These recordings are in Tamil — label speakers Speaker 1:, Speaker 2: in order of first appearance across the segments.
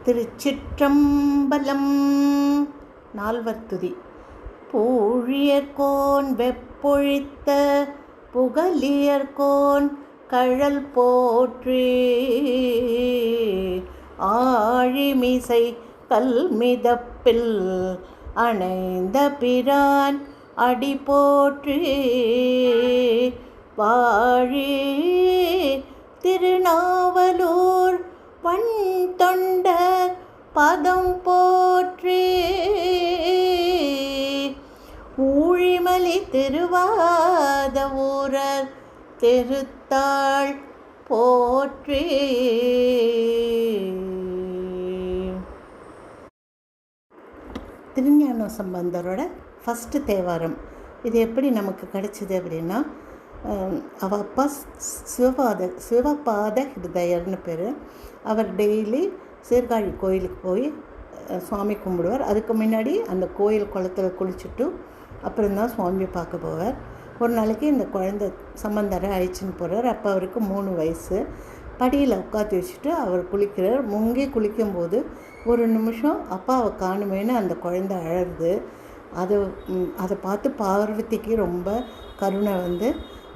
Speaker 1: திருச்சிற்றம்பலம். நால்வர்த்துதி. பூழியர்கோன் வெப்பொழித்த புகலியர்கோன் கழல் போற்றி, ஆழிமிசை கல்மிதப்பில் அணைந்த பிரான் அடி போற்றி, வாழி திருநாவலூர் வண் தொண்டர் பதம் போற்றி, ஊழிமலி திருவாத ஊரர் திருத்தாள் போற்றி. திருஞான சம்பந்தரோட ஃபஸ்ட்டு தேவாரம். இது எப்படி நமக்கு கிடைச்சிது அப்படின்னா, அவ அப்பா சிவபாத ஹிருதயர்னு பேர். அவர் டெய்லி சீர்காழி கோயிலுக்கு போய் சுவாமி கும்பிடுவார். அதுக்கு முன்னாடி அந்த கோயில் குளத்தில் குளிச்சுட்டு அப்புறம்தான் சுவாமியை பார்க்க போவார். ஒரு நாளைக்கு இந்த குழந்தை சம்பந்தரை அழைச்சின்னு போகிறார். அப்போ அவருக்கு 3 வயசு. படியில் உட்காந்து வச்சுட்டு அவர் குளிக்கிறார். முங்கி குளிக்கும்போது ஒரு நிமிஷம் அப்பாவை காணுமேனு அந்த குழந்தை அழகுது. அதை பார்த்து பார்வதிக்கு ரொம்ப கருணை வந்து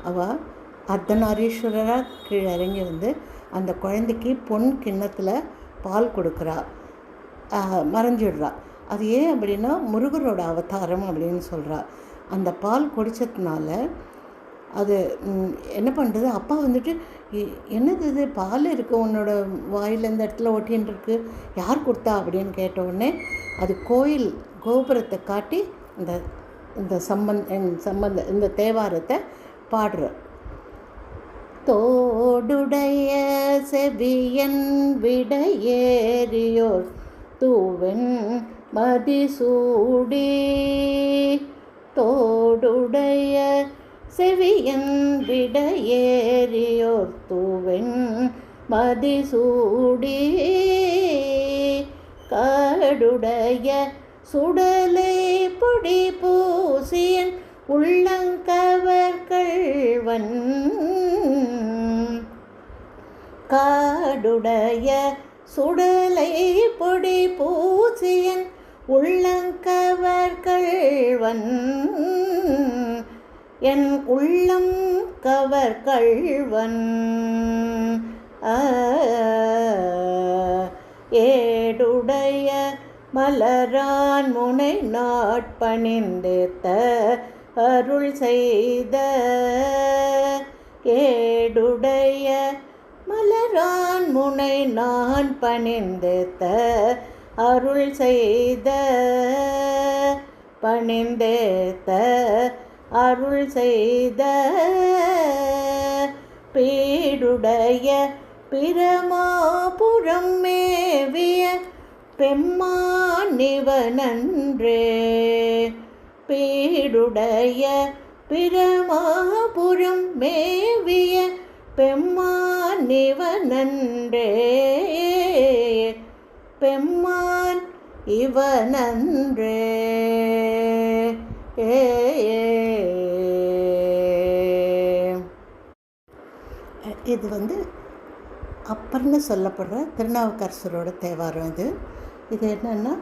Speaker 1: அவள் அர்த்தநாரீஸ்வரராக கீழே இறங்கி வந்து அந்த குழந்தைக்கு பொன் கிண்ணத்தில் பால் கொடுக்குறா, மறைஞ்சிடுறா. அது ஏன் அப்படின்னா முருகரோட அவதாரம் அப்படின்னு சொல்கிறா. அந்த பால் குடித்ததுனால அது என்ன பண்ணுறது, அப்பா வந்துட்டு என்னது இது பால் இருக்குது உன்னோட வாயில் இந்த இடத்துல ஒட்டின்னு இருக்கு, யார் கொடுத்தா அப்படின்னு கேட்டவுடனே அது கோயில் கோபுரத்தை காட்டி இந்த சம்பந்த இந்த தேவாரத்தை பாடுற. தோடுடைய செவியன் விடையேறியோர் தூவென் மதிசூடி, தோடுடைய செவியன் விடையேறியோர் தூவென் மதிசூடி, காடுடைய சுடலை பொடி பூசியன் உள்ளங்கவர் கள்வன், காடுடைய சுடலை பொடி பூசியன் உள்ளங்கவர் கள்வன், என் உள்ளம் கவர் கள்வன், ஏடுடைய மலரான் முனை நாட்பணிந்தேத்த அருள் செய்த, ஏடுடைய மலரான் முனை நான் பணிந்தேத்த அருள் செய்த, பணிந்தேத்த அருள் செய்த, பீடுடைய பிரமாபுரம் மேவிய பெம்மானிவனன்றே, பீடுடைய பிரமாபுரம் மேவிய பெம்மானிவனன்றே, பெம்மான் இவனன்றே. இது வந்து அப்பர்னு சொல்லப்படுற திருநாவுக்கரசரோட தேவாரம். இது என்னென்னா,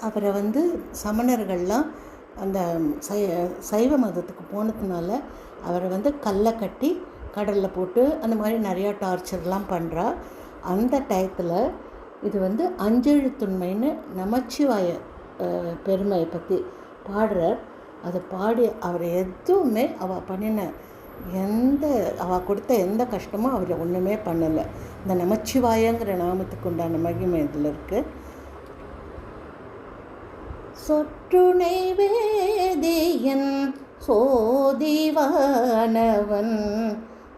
Speaker 1: அவரை வந்து சமணர்கள்லாம் அந்த சைவ மதத்துக்கு போனதுனால அவரை வந்து கல்லை கட்டி கடலில் போட்டு அந்த மாதிரி நிறையா டார்ச்சர்லாம் பண்ணுறா. அந்த டயத்தில் இது வந்து அஞ்செழுத்துண்மைன்னு நமச்சிவாய பெருமையை பற்றி பாடுறார். அதை பாடி அவர் எதுவுமே அவள் பண்ணின அவள் கொடுத்த எந்த கஷ்டமும் அவர் ஒன்றுமே பண்ணலை. இந்த நமச்சிவாயங்கிற நாமத்துக்கு உண்டான மகிமை இதில் இருக்குது. சொற்றுணை வேதியன் சோதிவானவன்,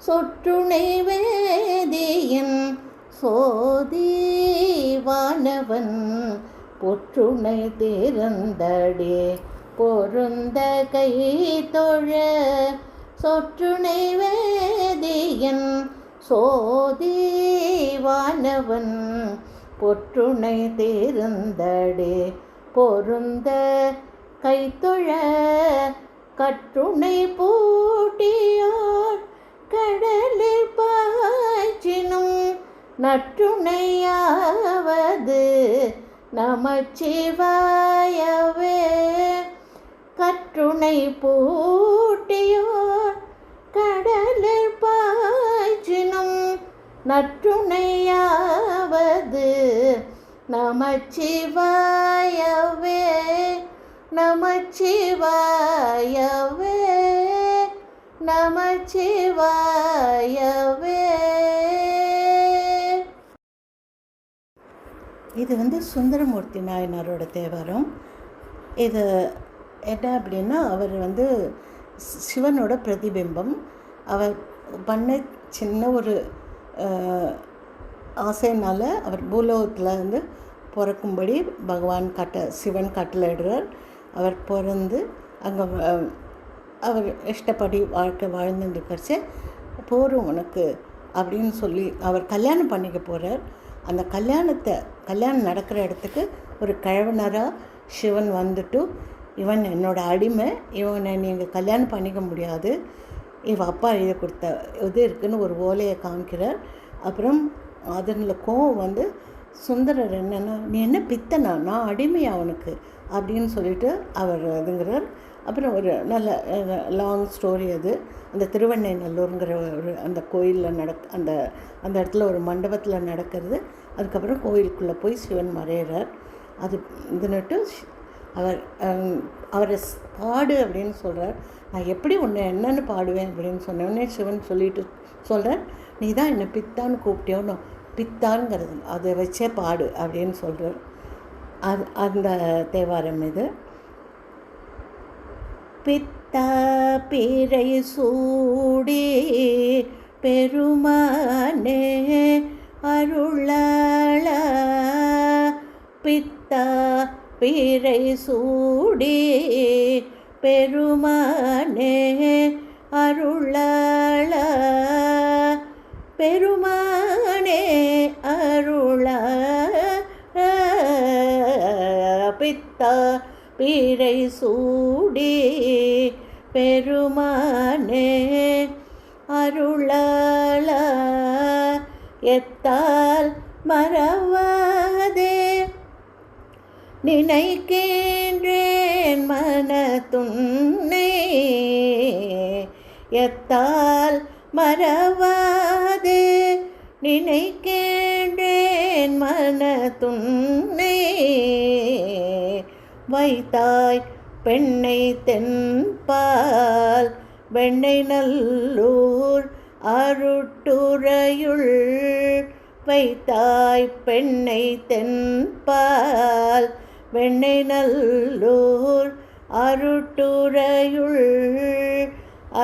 Speaker 1: சொற்றுணை வேதியன் சோதிவானவன், பொற்றுணை திறந்தடே பொருந்த கை தொழ, சொற்றுணை வேதியன் சோதிவானவன், பொற்றுணை திறந்தடே பொருந்த கைத்தொழ, கற்றுணை பூட்டியோர் கடலில் பாய்ச்சினும் நற்றுணையாவது நமச்சிவாயவே. கற்றுணை பூட்டியோர் கடலில் பாய்ச்சினும் நற்றுணையாவது நமச்சிவாயவே. நமச்சிவாயவே. நமச்சிவாயவே. இது சுந்தரமூர்த்தி நாயனாரோட தேவாரம். இது என்ன அப்படின்னா, அவர் சிவனோட பிரதிபிம்பம். அவர் பண்ண சின்ன ஒரு ஆசையினால் அவர் பூலோகத்தில் பிறக்கும்படி சிவன் கட்டளையிடுறார். அவர் பிறந்து அங்கே அவர் இஷ்டப்படி வாழ்க்கை வாழ்ந்துருக்கச்சு போரும் உனக்கு அப்படின்னு சொல்லி அவர் கல்யாணம் பண்ணிக்க போகிறார். அந்த கல்யாணம் நடக்கிற இடத்துக்கு ஒரு கிழவனராக சிவன் இவன் என்னோடய அடிமை, இவனை நீங்கள் கல்யாணம் பண்ணிக்க முடியாது, இவன் அப்பா எழுதி கொடுத்த இது இருக்குதுன்னு ஒரு ஓலையை காமிக்கிறார். அப்புறம் அதில் கோவம் சுந்தரர் என்னென்னா, நீ என்ன பித்தனா, நான் அடிமை அவனுக்கு அப்படின்னு சொல்லிட்டு அவர் இதுங்கிறார். அப்புறம் ஒரு நல்ல லாங் ஸ்டோரி அது. அந்த திருவெண்ணைநல்லூருங்கிற ஒரு அந்த கோயிலில் அந்த இடத்துல ஒரு மண்டபத்தில் நடக்கிறது. அதுக்கப்புறம் கோயிலுக்குள்ளே போய் சிவன் மறையிறார். அது இதுன்னுட்டு அவரை பாடு அப்படின்னு சொல்கிறார். நான் எப்படி உன்னை என்னென்னு பாடுவேன் அப்படின்னு சொன்னோடனே சிவன் சொல்லிட்டு சொல்கிறார், நீ தான் என்னை பித்தான்னு கூப்பிட்டியோன்னு, பித்தான்ங்கிறது அதை வச்சே பாடு அப்படின்னு சொல்கிறார். அந்த தேவாரம் இது. பித்தா பிறை சூடி பெருமானே அருளாள. பித்தா பிறை சூடி பெருமானே அருளாள. பெருமானே அருளாள. பித்தா பிறை சூடி பெருமானே அருளாள. எத்தால் மறவாதே நினைக்கின்றேன் மனத்துன்னை. எத்தால் மறவாதே நினைக்கின்றேன் மனத்துன்னை. வைத்தாய் பெண்ணை தென்பால் வெண்ணை நல்லூர் அருட்டுறையுள். வைத்தாய் பெண்ணை தென்பால் வெண்ணை நல்லூர் அருட்டுறையுள்.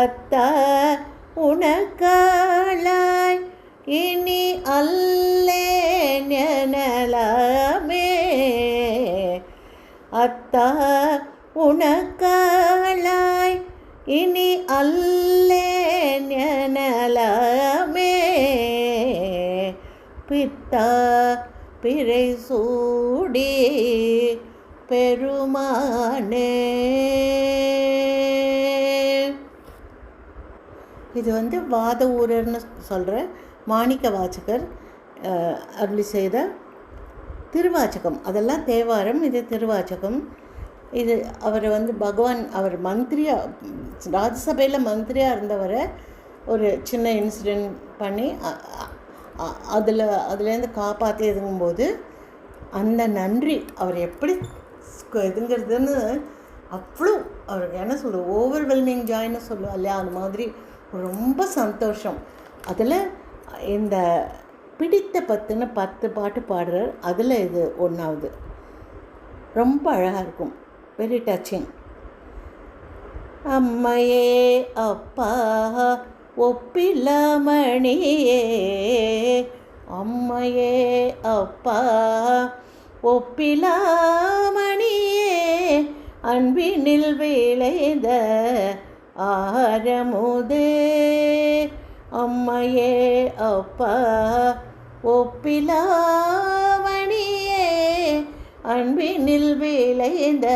Speaker 1: அத்தா உனக்காளாய் இனி அல்லேன் எனலாமே. அத்தா உனக்காளாய் இனி அல்லேன் எனலாமே. பித்தா பிறை சூடி பெருமானே. இது வாத ஊரர்னு சொல்கிற மாணிக்க வாசகர் அருளி செய்த திருவாச்சகம். அதெல்லாம் தேவாரம், இது திருவாச்சகம். இது அவர் பகவான் அவர் மந்திரியாக ராஜ்யசபையில் மந்திரியாக இருந்தவரை ஒரு சின்ன இன்சிடெண்ட் பண்ணி அதுலேருந்து காப்பாற்றியதுங்கும்போது அந்த நன்றி அவர் எப்படி இதுங்கிறதுன்னு அவ்வளோ அவர் என்ன சொல்லுவோம், ஓவர்வெல்மிங் ஜாய்னு சொல்லுவோம் இல்லையா, அந்த மாதிரி ரொம்ப சந்தோஷம். அதில் இந்த பிடித்த 10 பாட்டு பாடுறார். அதில் இது ஒன்றாவது ரொம்ப அழகாக இருக்கும், வெரி டச்சிங். அம்மையே அப்பா ஒப்பிலமணியே. அம்மையே அப்பா ஒப்பிலமணியே. அன்பினில் விளைந்த ஆரமுதே. அம்மையே அப்பா ஒப்பிலமணியே. அன்பினில் விளைந்த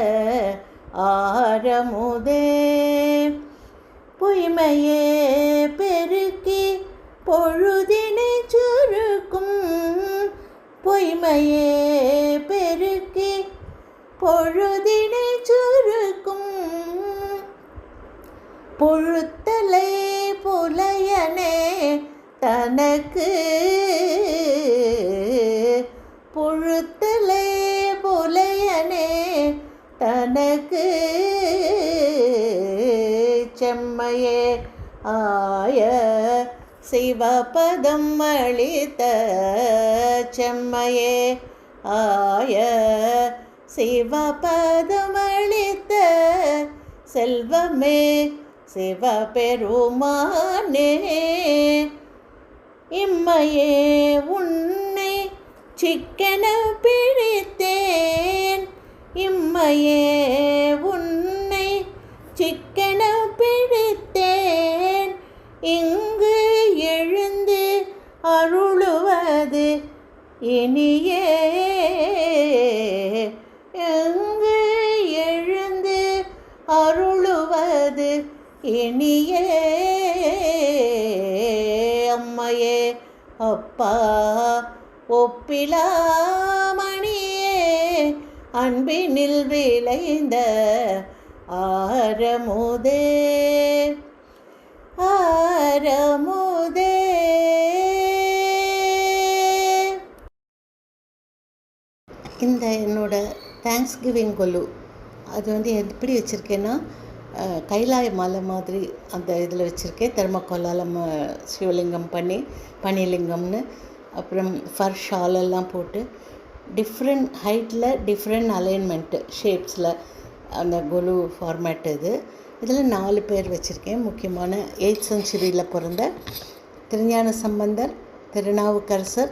Speaker 1: ஆரமுதே. பொய்மையே பெருக்கி பொழுதினை சுருக்கும். பொய்மையே பெருக்கி பொழுதினை சுருக்கும் பொழுத்தலை புலையனே தனக்கு பொழுத்தலை புலையனே தனக்கு செம்மையே ஆய சிவபதம் அளித்த செம்மையே ஆய சிவபதம் அளித்த செல்வமே சிவபெருமானே இம்மையே உன்னை சிக்கென பிடித்தேன் இம்மையே உன்னை சிக்கென பிடித்தேன் இங்கு எழுந்து அருளுவது இனியே இங்கு எழுந்து அருளுவது இனியே அம்மையே அப்பா ஒப்பிலாமணியே அன்பினில் விளைந்த ஆரமுதே ஆரமுதே. இந்த என்னோட தேங்க்ஸ் கிவிங் கொலு அது எப்படி வச்சுருக்கேன்னா கைலாய மாலை மாதிரி அந்த இதில் வச்சுருக்கேன். தெர்மக்கோலால் சிவலிங்கம் பண்ணி பனிலிங்கம்னு அப்புறம் ஃபர் ஷாலெல்லாம் போட்டு டிஃப்ரெண்ட் ஹைட்டில் டிஃப்ரெண்ட் அலைன்மெண்ட்டு ஷேப்ஸில் அந்த கொலு ஃபார்மேட் இதில் 4 பேர் வச்சுருக்கேன். முக்கியமான 8th centuryயில் பிறந்த திருஞான சம்பந்தர், திருநாவுக்கரசர்,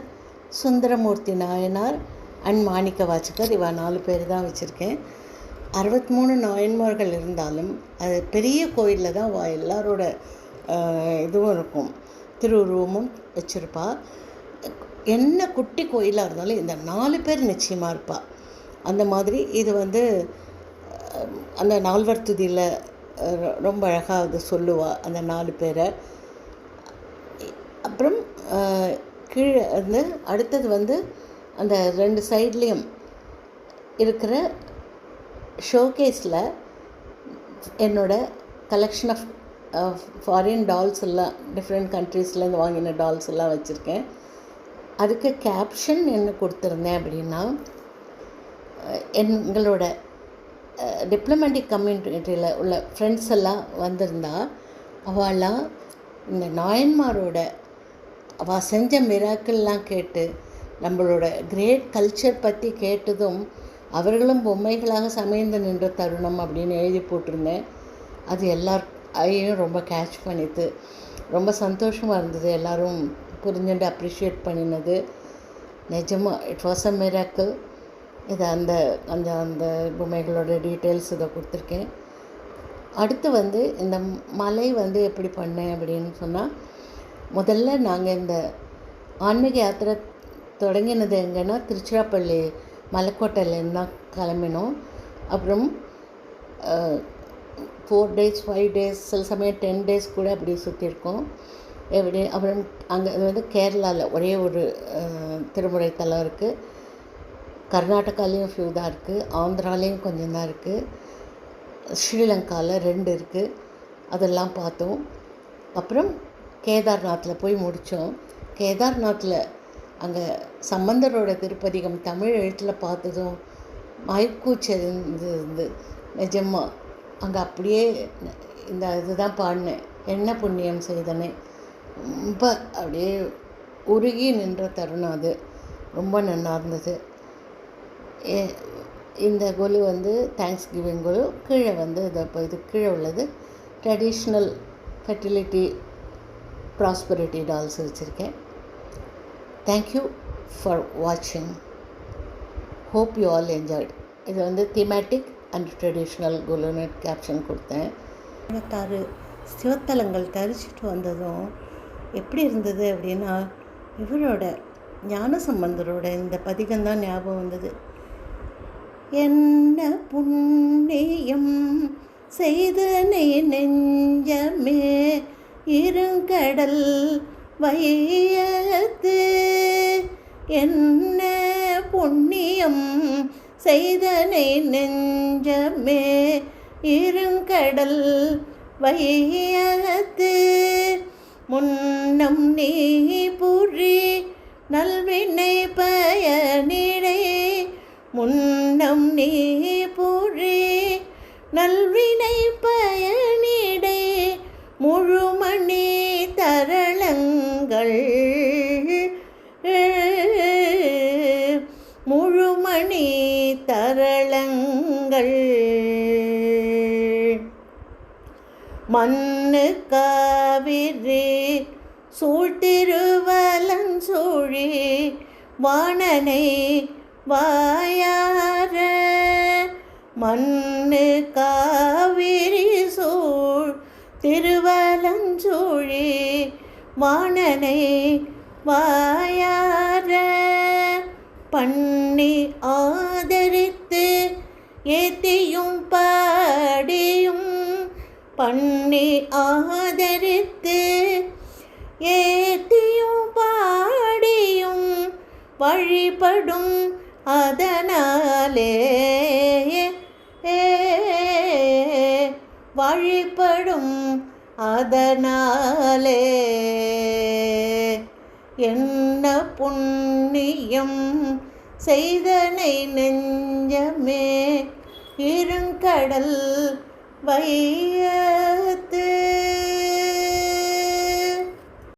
Speaker 1: சுந்தரமூர்த்தி நாயனார் அண்ட் மாணிக்க வாசகர் இவா 4 பேர் தான் வச்சுருக்கேன். 63 நாயன்மார்கள் இருந்தாலும் அது பெரிய கோயிலில் தான் எல்லாரோட இதுவும் இருக்கும், திருவுருவமும் வச்சுருப்பா. என்ன குட்டி கோயிலாக இருந்தாலும் இந்த 4 பேர் நிச்சயமாக இருப்பா. அந்த மாதிரி இது அந்த நால்வர் துதியில் ரொம்ப அழகாக அது சொல்லுவாள் அந்த 4 பேரை. அப்புறம் கீழே அடுத்தது அந்த 2 சைட்லேயும் இருக்கிற ஷோகேஸில் என்னோடய கலெக்ஷன் ஆஃப் ஃபாரின் டால்ஸ் எல்லாம் டிஃப்ரெண்ட் கண்ட்ரீஸ்லேருந்து வாங்கின டால்ஸ் எல்லாம் வச்சுருக்கேன். அதுக்கு கேப்ஷன் என்ன கொடுத்துருந்தேன் அப்படின்னா, எங்களோட டிப்ளமேட்டிக் கம்யூனிட்டியில் உள்ள ஃப்ரெண்ட்ஸ் எல்லாம் வந்திருந்தா அவளாம் இந்த நாயன்மாரோட அவள் செஞ்ச மிராக்கிள்லாம் கேட்டு நம்மளோட கிரேட் கல்ச்சர் பற்றி கேட்டதும் அவர்களும் பொம்மைகளாக சமைந்து நின்ற தருணம் அப்படின்னு எழுதி போட்டிருந்தேன். அது எல்லாரையும் ரொம்ப கேட்ச் பண்ணிது. ரொம்ப சந்தோஷமாக இருந்தது. எல்லோரும் புரிஞ்சுட்டு அப்ரிஷியேட் பண்ணினது நிஜமாக இட் வாஸ் அ மிராக்கிள். இதை அந்த அந்த அந்த பொம்மைகளோட டீட்டெயில்ஸ் இதை கொடுத்துருக்கேன். அடுத்து இந்த மலை எப்படி பண்ணேன் அப்படின்னு சொன்னால், முதல்ல நாங்கள் இந்த ஆன்மீக யாத்திரை தொடங்கினது எங்கன்னா திருச்சிராப்பள்ளி மலைக்கோட்டையிலேருந்து தான் கிளம்பினோம். அப்புறம் 4 days 5 days சில சமயம் 10 days கூட அப்படி சுற்றிருக்கோம். அப்புறம் அங்கே கேரளாவில் ஒரே ஒரு திருமுறை தலம் இருக்குது, கர்நாடகாலேயும் ஃபியூ தான் இருக்குது, ஆந்திராலேயும் கொஞ்சம் தான் இருக்குது, ஸ்ரீலங்காவில் 2 இருக்குது. அதெல்லாம் பார்த்தோம். அப்புறம் கேதார்நாத்தில் போய் முடித்தோம். கேதார்நாத்தில் அங்கே சம்பந்தரோட திருப்பதிகம் தமிழ் எழுத்தில் பார்த்ததும் மயக்கூச்சது நிஜமாக. அங்கே அப்படியே இந்த இதுதான் பாடினேன், என்ன புண்ணியம் செய்தனே. ரொம்ப அப்படியே உருகி நின்ற தருணம் அது. ரொம்ப நல்லா இருந்தது. இந்த கொலு தேங்க்ஸ் கிவிங் கொலு. கீழே இது கீழே உள்ளது ட்ரெடிஷ்னல் ஃபெர்டிலிட்டி ப்ராஸ்பரிட்டி டால்ஸ் வச்சுருக்கேன். தேங்க்யூ ஃபார் வாட்சிங். Hope you all enjoyed. இது தீமேட்டிக் அண்ட் ட்ரெடிஷ்னல் கொலுன்னு கேப்ஷன் கொடுத்தேன். 6 சிவத்தலங்கள் தரிச்சிட்டு வந்ததும் எப்படி இருந்தது அப்படின்னா, இவரோட ஞானசம்பந்தரோட இந்த பதிகம்தான் ஞாபகம் வந்தது. என்ன புண்ணியம் செய்தனை நெஞ்சமே இருங்கடல் வையத்து என்ன புண்ணியம் செய்தனை நெஞ்சமே இருங்கடல் வையகத்து முன்னம் நீ புரி நல்வினை பயனிடை முன்னம் நீ புரி நல்வினை பயனிடை முழுமணி தரளங்கள் முழுமணி தரளங்கள் மண்ணு காவிரி சூழ்திருவலஞ்சூழி வாணனை வாயார மண்ணு காவிரி சூழ் திருவலஞ்சூழி வாணனை வாயார பண்ணி ஆதரித்து ஏத்தியும் பாடியும் பண்ணி ஆதரித்து ஏத்தியும் பாடியும் வழிபடும் அதனாலே வழிபடும் அதனாலே என்ன புண்ணியம் செய்தனை நெஞ்சமே இருங்கடல் வையத்து